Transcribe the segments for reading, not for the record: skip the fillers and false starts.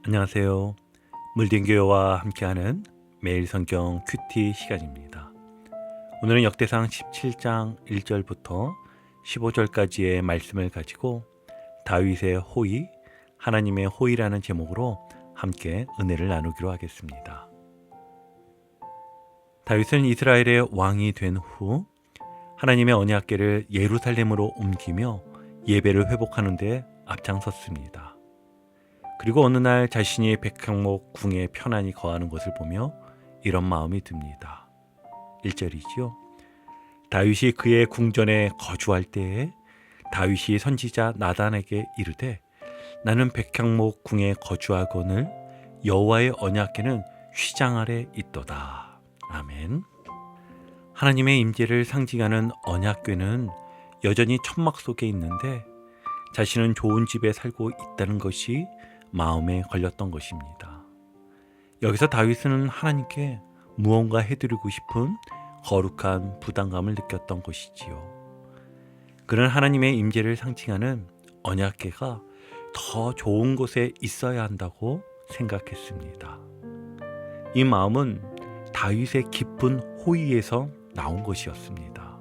안녕하세요. 물딩교회와 함께하는 매일 성경 큐티 시간입니다. 오늘은 역대상 17장 1절부터 15절까지의 말씀을 가지고 다윗의 호의, 하나님의 호의라는 제목으로 함께 은혜를 나누기로 하겠습니다. 다윗은 이스라엘의 왕이 된 후 하나님의 언약궤를 예루살렘으로 옮기며 예배를 회복하는 데 앞장섰습니다. 그리고 어느 날 자신이 백향목 궁에 편안히 거하는 것을 보며 이런 마음이 듭니다. 1절이지요. 다윗이 그의 궁전에 거주할 때에 다윗이 선지자 나단에게 이르되 나는 백향목 궁에 거주하거늘 여호와의 언약궤는 휘장 아래 있도다. 아멘. 하나님의 임재를 상징하는 언약궤는 여전히 천막 속에 있는데 자신은 좋은 집에 살고 있다는 것이 마음에 걸렸던 것입니다. 여기서 다윗은 하나님께 무언가 해드리고 싶은 거룩한 부담감을 느꼈던 것이지요. 그는 하나님의 임재를 상징하는 언약궤가 더 좋은 곳에 있어야 한다고 생각했습니다. 이 마음은 다윗의 깊은 호의에서 나온 것이었습니다.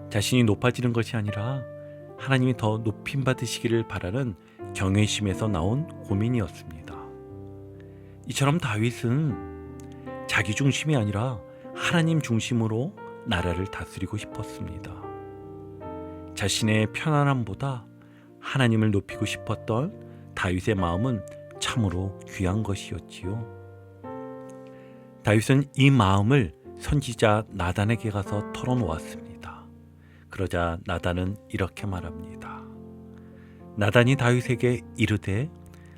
자신이 높아지는 것이 아니라 하나님이 더 높임 받으시기를 바라는 경외심에서 나온 고민이었습니다. 이처럼 다윗은 자기 중심이 아니라 하나님 중심으로 나라를 다스리고 싶었습니다. 자신의 편안함보다 하나님을 높이고 싶었던 다윗의 마음은 참으로 귀한 것이었지요. 다윗은 이 마음을 선지자 나단에게 가서 털어놓았습니다. 그러자 나단은 이렇게 말합니다. 나단이 다윗에게 이르되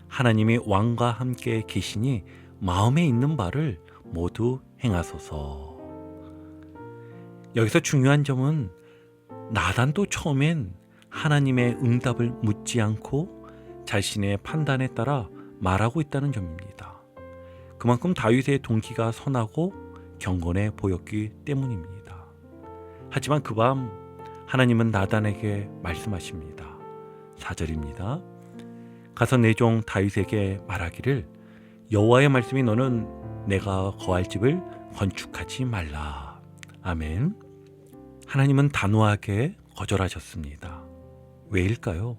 하나님이 왕과 함께 계시니 마음에 있는 바를 모두 행하소서. 여기서 중요한 점은 나단도 처음엔 하나님의 응답을 묻지 않고 자신의 판단에 따라 말하고 있다는 점입니다. 그만큼 다윗의 동기가 선하고 경건해 보였기 때문입니다. 하지만 그 밤 하나님은 나단에게 말씀하십니다. 4절입니다. 가서 내 종 다윗에게 말하기를 여호와의 말씀이 너는 내가 거할 집을 건축하지 말라. 아멘. 하나님은 단호하게 거절하셨습니다. 왜일까요?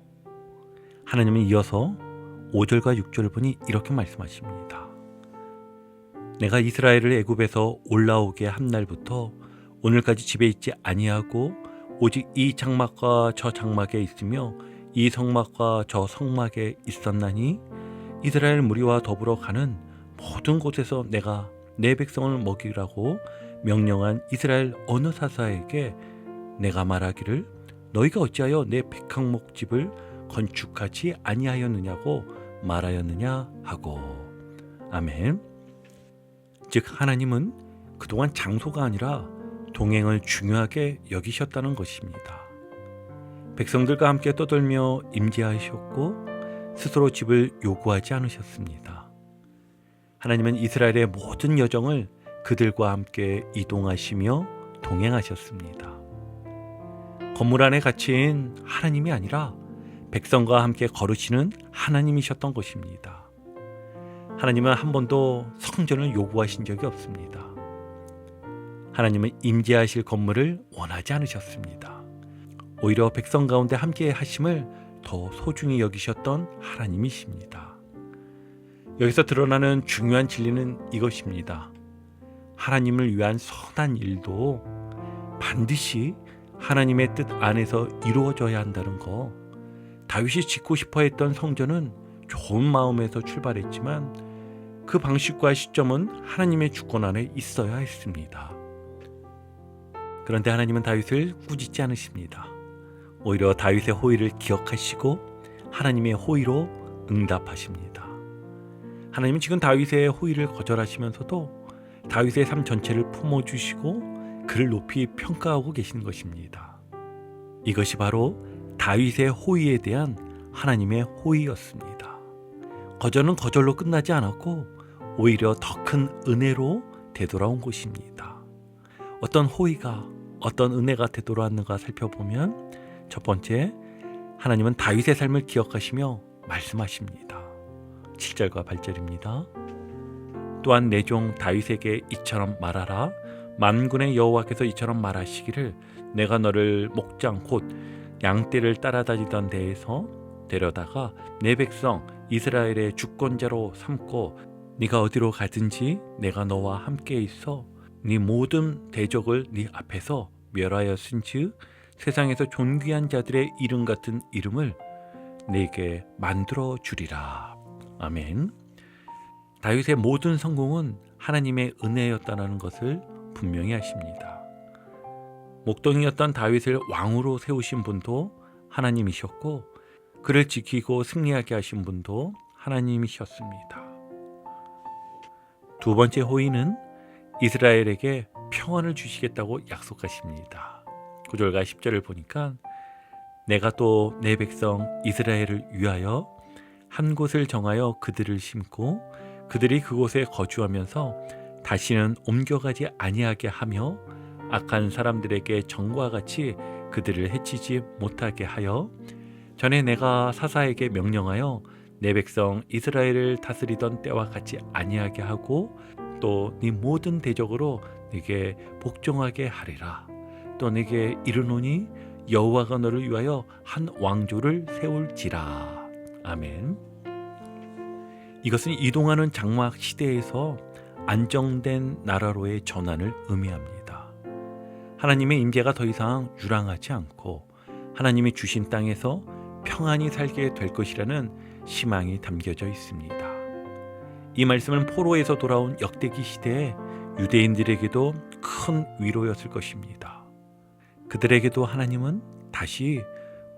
하나님은 이어서 5절과 6절을 보니 이렇게 말씀하십니다. 내가 이스라엘을 애굽에서 올라오게 한 날부터 오늘까지 집에 있지 아니하고 오직 이 장막과 저 장막에 있으며 이 성막과 저 성막에 있었나니 이스라엘 무리와 더불어 가는 모든 곳에서 내가 내 백성을 먹이라고 명령한 이스라엘 어느 사사에게 내가 말하기를 너희가 어찌하여 내 백향목 집을 건축하지 아니하였느냐고 말하였느냐 하고. 아멘. 즉 하나님은 그동안 장소가 아니라 동행을 중요하게 여기셨다는 것입니다. 백성들과 함께 떠들며 임재하셨고 스스로 집을 요구하지 않으셨습니다. 하나님은 이스라엘의 모든 여정을 그들과 함께 이동하시며 동행하셨습니다. 건물 안에 갇힌 하나님이 아니라 백성과 함께 걸으시는 하나님이셨던 것입니다. 하나님은 한 번도 성전을 요구하신 적이 없습니다. 하나님은 임재하실 건물을 원하지 않으셨습니다. 오히려 백성 가운데 함께 하심을 더 소중히 여기셨던 하나님이십니다. 여기서 드러나는 중요한 진리는 이것입니다. 하나님을 위한 선한 일도 반드시 하나님의 뜻 안에서 이루어져야 한다는 거. 다윗이 짓고 싶어 했던 성전은 좋은 마음에서 출발했지만 그 방식과 시점은 하나님의 주권 안에 있어야 했습니다. 그런데 하나님은 다윗을 꾸짖지 않으십니다. 오히려 다윗의 호의를 기억하시고 하나님의 호의로 응답하십니다. 하나님은 지금 다윗의 호의를 거절하시면서도 다윗의 삶 전체를 품어주시고 그를 높이 평가하고 계시는 것입니다. 이것이 바로 다윗의 호의에 대한 하나님의 호의였습니다. 거절은 거절로 끝나지 않았고 오히려 더 큰 은혜로 되돌아온 것입니다. 어떤 호의가 어떤 은혜가 되돌아왔는가 살펴보면 첫 번째, 하나님은 다윗의 삶을 기억하시며 말씀하십니다. 7절과 8절입니다. 또한 내 종 다윗에게 이처럼 말하라. 만군의 여호와께서 이처럼 말하시기를 내가 너를 목장 곧 양떼를 따라다니던 데에서 데려다가 내 백성 이스라엘의 주권자로 삼고 네가 어디로 가든지 내가 너와 함께 있어 네 모든 대적을 네 앞에서 멸하였은즉 세상에서 존귀한 자들의 이름 같은 이름을 네게 만들어 주리라. 아멘. 다윗의 모든 성공은 하나님의 은혜였다는 것을 분명히 하십니다. 목동이었던 다윗을 왕으로 세우신 분도 하나님이셨고 그를 지키고 승리하게 하신 분도 하나님이셨습니다. 두 번째 호의는 이스라엘에게 평안을 주시겠다고 약속하십니다. 9절과 10절을 보니까 내가 또 내 백성 이스라엘을 위하여 한 곳을 정하여 그들을 심고 그들이 그곳에 거주하면서 다시는 옮겨가지 아니하게 하며 악한 사람들에게 전과 같이 그들을 해치지 못하게 하여 전에 내가 사사에게 명령하여 내 백성 이스라엘을 다스리던 때와 같이 아니하게 하고 또 네 모든 대적으로 네게 복종하게 하리라. 또 네게 이르노니 여호와가 너를 위하여 한 왕조를 세울지라. 아멘. 이것은 이동하는 장막 시대에서 안정된 나라로의 전환을 의미합니다. 하나님의 임재가 더 이상 유랑하지 않고 하나님이 주신 땅에서 평안히 살게 될 것이라는 희망이 담겨져 있습니다. 이 말씀은 포로에서 돌아온 역대기 시대에 유대인들에게도 큰 위로였을 것입니다. 그들에게도 하나님은 다시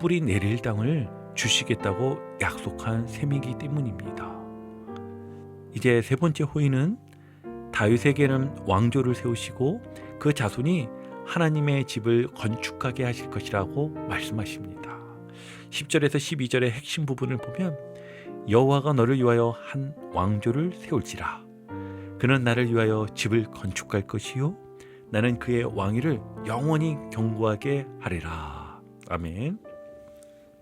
뿌리 내릴 땅을 주시겠다고 약속한 셈이기 때문입니다. 이제 세 번째 호의는 다윗에게는 왕조를 세우시고 그 자손이 하나님의 집을 건축하게 하실 것이라고 말씀하십니다. 10절에서 12절의 핵심 부분을 보면 여호와가 너를 위하여 한 왕조를 세울지라. 그는 나를 위하여 집을 건축할 것이요 나는 그의 왕위를 영원히 견고하게 하리라. 아멘.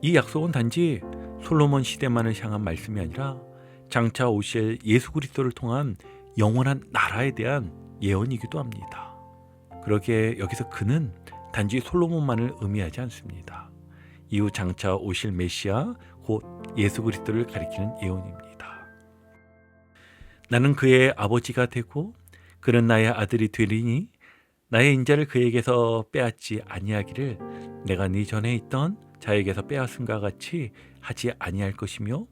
이 약속은 단지 솔로몬 시대만을 향한 말씀이 아니라 장차 오실 예수 그리스도를 통한 영원한 나라에 대한 예언이기도 합니다. 그러기에 여기서 그는 단지 솔로몬만을 의미하지 않습니다. 이후 장차 오실 메시아 곧 예수 그리스도를 가리키는 예언입니다. 나는 그의 아버지가 되고 그는 나의 아들이 되리니 나의 인자를 그에게서 빼앗지 아니하기를 내가 네 전에 있던 자에게서 빼앗음과 같이 하지 아니할 것이며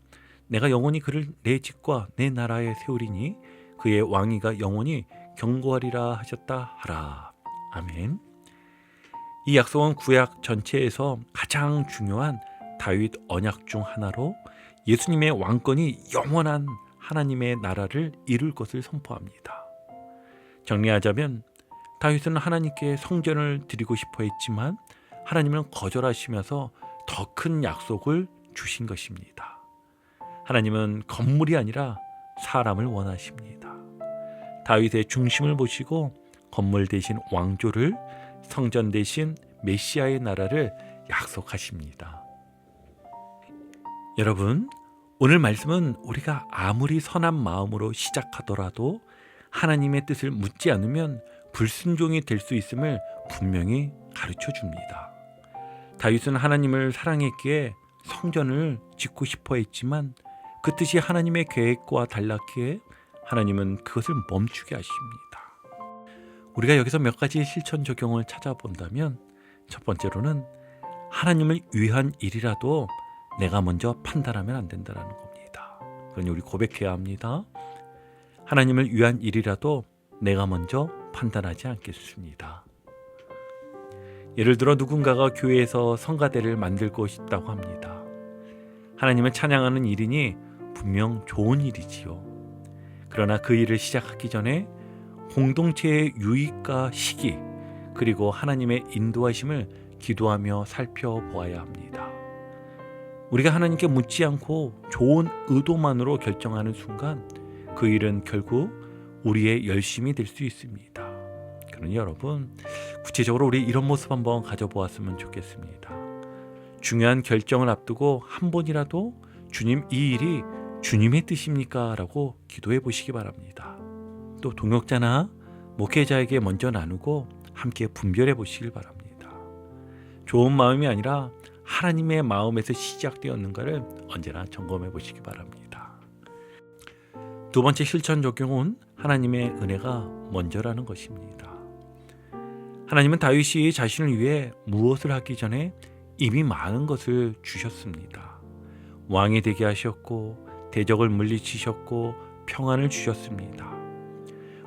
내가 영원히 그를 내 집과 내 나라에 세우리니 그의 왕위가 영원히 견고하리라 하셨다 하라. 아멘. 이 약속은 구약 전체에서 가장 중요한 다윗 언약 중 하나로 예수님의 왕권이 영원한 하나님의 나라를 이룰 것을 선포합니다. 정리하자면 다윗은 하나님께 성전을 드리고 싶어 했지만 하나님은 거절하시면서 더 큰 약속을 주신 것입니다. 하나님은 건물이 아니라 사람을 원하십니다. 다윗의 중심을 보시고 건물 대신 왕조를, 성전 대신 메시아의 나라를 약속하십니다. 여러분, 오늘 말씀은 우리가 아무리 선한 마음으로 시작하더라도 하나님의 뜻을 묻지 않으면 불순종이 될 수 있음을 분명히 가르쳐 줍니다. 다윗은 하나님을 사랑했기에 성전을 짓고 싶어 했지만 그 뜻이 하나님의 계획과 달랐기에 하나님은 그것을 멈추게 하십니다. 우리가 여기서 몇 가지 실천 적용을 찾아본다면 첫 번째로는 하나님을 위한 일이라도 내가 먼저 판단하면 안 된다는 겁니다. 그러니 우리 고백해야 합니다. 하나님을 위한 일이라도 내가 먼저 판단하지 않겠습니다. 예를 들어 누군가가 교회에서 성가대를 만들고 싶다고 합니다. 하나님을 찬양하는 일이니 분명 좋은 일이지요. 그러나 그 일을 시작하기 전에 공동체의 유익과 시기 그리고 하나님의 인도하심을 기도하며 살펴보아야 합니다. 우리가 하나님께 묻지 않고 좋은 의도만으로 결정하는 순간 그 일은 결국 우리의 열심이 될 수 있습니다. 그러니 여러분, 구체적으로 우리 이런 모습 한번 가져보았으면 좋겠습니다. 중요한 결정을 앞두고 한 번이라도 주님 이 일이 주님의 뜻입니까? 라고 기도해 보시기 바랍니다. 또 동역자나 목회자에게 먼저 나누고 함께 분별해 보시길 바랍니다. 좋은 마음이 아니라 하나님의 마음에서 시작되었는가를 언제나 점검해 보시기 바랍니다. 두 번째 실천 적용은 하나님의 은혜가 먼저라는 것입니다. 하나님은 다윗이 자신을 위해 무엇을 하기 전에 이미 많은 것을 주셨습니다. 왕이 되게 하셨고 대적을 물리치셨고 평안을 주셨습니다.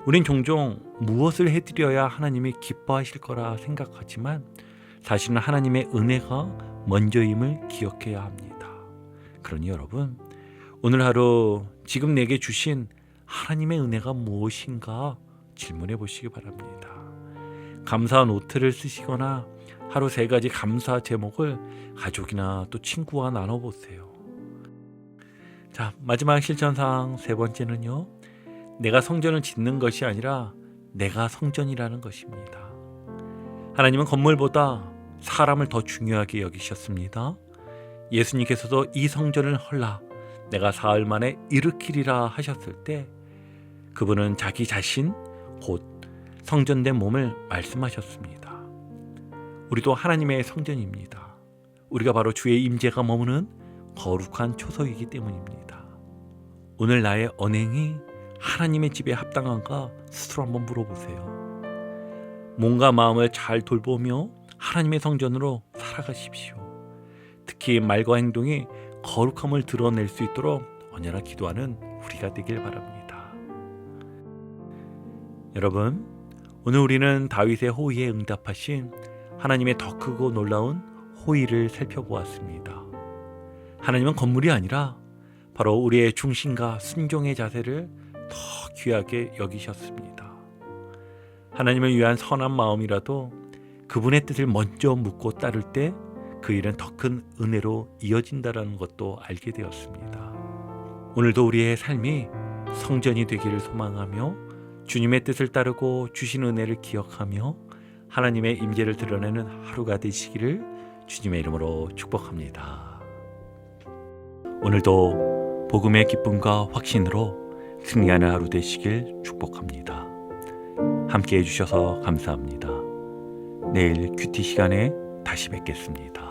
우린 종종 무엇을 해드려야 하나님이 기뻐하실 거라 생각하지만 사실은 하나님의 은혜가 먼저임을 기억해야 합니다. 그러니 여러분, 오늘 하루 지금 내게 주신 하나님의 은혜가 무엇인가 질문해 보시기 바랍니다. 감사 노트를 쓰시거나 하루 3가지 감사 제목을 가족이나 또 친구와 나눠보세요. 자, 마지막 실천사항 3번째는요. 내가 성전을 짓는 것이 아니라 내가 성전이라는 것입니다. 하나님은 건물보다 사람을 더 중요하게 여기셨습니다. 예수님께서도 이 성전을 헐라 내가 사흘 만에 일으키리라 하셨을 때 그분은 자기 자신 곧 성전된 몸을 말씀하셨습니다. 우리도 하나님의 성전입니다. 우리가 바로 주의 임재가 머무는 거룩한 초석이기 때문입니다. 오늘 나의 언행이 하나님의 집에 합당한가 스스로 한번 물어보세요. 몸과 마음을 잘 돌보며 하나님의 성전으로 살아가십시오. 특히 말과 행동이 거룩함을 드러낼 수 있도록 언제나 기도하는 우리가 되길 바랍니다. 여러분, 오늘 우리는 다윗의 호의에 응답하신 하나님의 더 크고 놀라운 호의를 살펴보았습니다. 하나님은 건물이 아니라 바로 우리의 중심과 순종의 자세를 더 귀하게 여기셨습니다. 하나님을 위한 선한 마음이라도 그분의 뜻을 먼저 묻고 따를 때 그 일은 더 큰 은혜로 이어진다는 것도 알게 되었습니다. 오늘도 우리의 삶이 성전이 되기를 소망하며 주님의 뜻을 따르고 주신 은혜를 기억하며 하나님의 임재를 드러내는 하루가 되시기를 주님의 이름으로 축복합니다. 오늘도 복음의 기쁨과 확신으로 승리하는 하루 되시길 축복합니다. 함께 해주셔서 감사합니다. 내일 큐티 시간에 다시 뵙겠습니다.